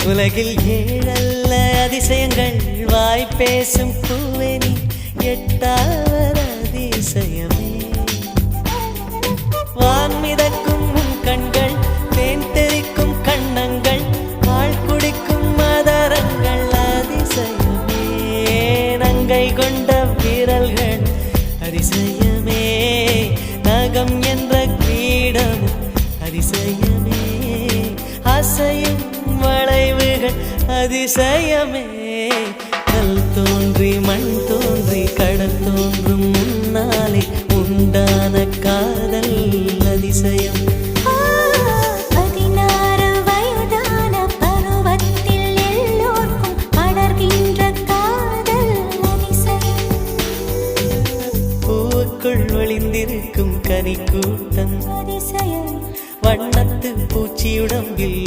உலகில் ஏழல்ல அதிசயங்கள் வாய் பேசும் பூவெனி எட்டாவது அதிசயமே. வான் மிதக்கும் உன் கண்கள், தேன் தெறிக்கும் கண்ணங்கள், பால் குடிக்கும் மதரங்கள் அதிசயமே. நங்கை கொண்ட விரல்கள் அதிசயமே. நகம் என்ற கிரீடம் அதிசயமே. அசையும் வளைவுகள் அதிசயமே. கல் தோன்றி மண் தோன்றி கடல் தோன்றும் முன்னாலே உண்டான காதல் அதிசயம். 16 வயதான பருவத்தில் எல்லோர்க்கும் படர்கின்ற காதல் அதிசயம். பூவுக்குள் ஒளிந்திருக்கும் கனிக்கூட்டம் அதிசயம். வண்ணத்து பூச்சியுடம்பில்